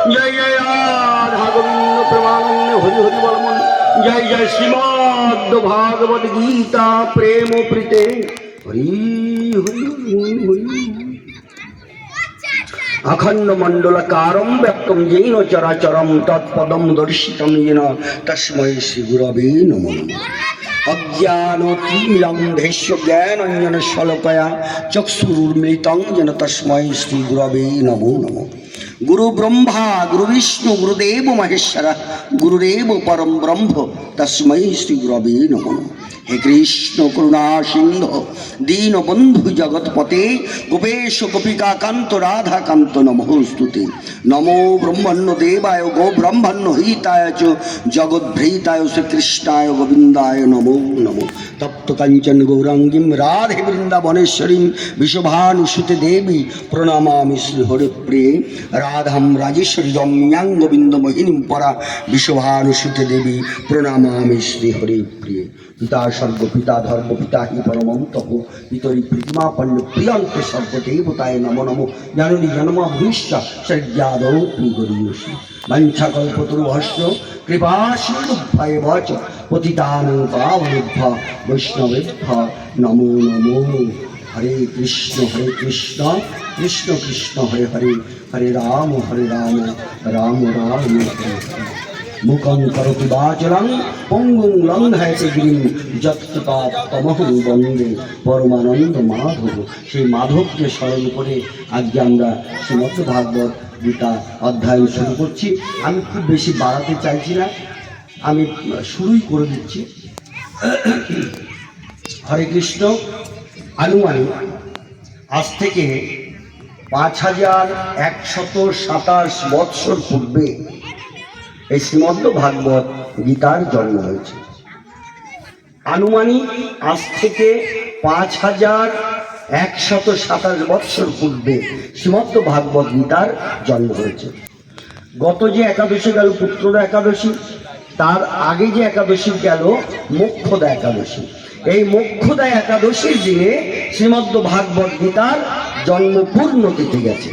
जय जय राधा गोविंद प्रेमानंद हरि हरि बोल। जय जय श्रीमद् भागवत गीता प्रेम प्रीते हरि हरि हरि। अखंड मंडलकारं व्याप्तं येन चराचरं तत्पदं दर्शितं येन तस्मै श्री गुरवे नमः। अज्ञानतिमिरन्धस्य ज्ञानाञ्जनशलाकया चक्षुरुन्मीलितं येन तस्मै श्री गुरवे नमो नमः। गुरु ब्रह्मा गुरु विष्णु गुरुदेव महेश्वर गुरुदेव परम ब्रह्म तस्मै श्री गुरवे नमः। हे कृष्ण करुणा सिंधु दीन बंधु जगतपते गोपेश गोपिका कांत राधा कांत नमोस्तुते। नमो ब्रह्मण्य देवाय गो ब्रह्मण्य हिताय च जगद्भृताय श्री कृष्णाय गोविंदाय नमो नमो। तप्त कंचन गौरांगीं राधे वृंदावनेश्वरीं विश्वभानुसुते देवी प्रणमामि श्री हरिप्रिये। राधां राजेश्वरी रम्यां गोविंद मोहिनीं परा विश्वभानुसुते देवी प्रणमामि श्री हरिप्रिये। पिता सर्व पिता धर्म पिता हि परमं तपो पितरि प्रतिमा पन्न प्रियंते सर्वदेवताय नमो नमो। जननी जन्माभूश्च श्रद्धादौ प्रियगरीयसी वंशकल्पतरुभ्यश्च कृपा सिन्धुभ्यैव च पतितानां पावनेभ्यः वैष्णवेभ्यः नमो नमो। हरे कृष्ण कृष्ण कृष्ण हरे हरे हरे राम राम राम हरे हरे। मुखं करोति वाचालं पंगुं लंघयते गिरिं यत्कृपात्तमहं वन्दे परमानंद माधव। সেই মাধবকে স্মরণ করে আজকে আমরা শ্রীমদ্ ভাগবত গীতা অধ্যায়ন শুরু করছি। আমি খুব বেশি বাড়াতে চাইছি না, আমি শুরুই করে দিচ্ছি। হরে কৃষ্ণ। আনুমানিক আজ থেকে 5127 বৎসর পূর্বে এই শ্রীমদ্ ভাগবত গীতার জন্ম হয়েছে। আনুমানিক আজ থেকে 5127 বৎসর পূর্বে শ্রীমদ্ ভাগবত গীতার জন্ম হয়েছে। গত যে একাদশী গেল পুত্রদা একাদশী, তার আগে যে একাদশী গেল মোক্ষদা একাদশী। এই মোক্ষদা একাদশীর দিনে শ্রীমদ্ ভাগবত গীতার জন্ম পূর্ণ তিথি গেছে।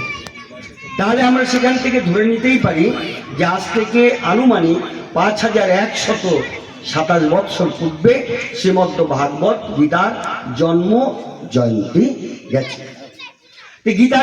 তাহলে আমরা সেখান থেকে ধরে নিতেই পারি যে আজ থেকে আনুমানিক 5127 বৎসর পূর্বে শ্রীমদ্ ভাগবত গীতার জন্ম জয়ন্তী গেছে। গীতার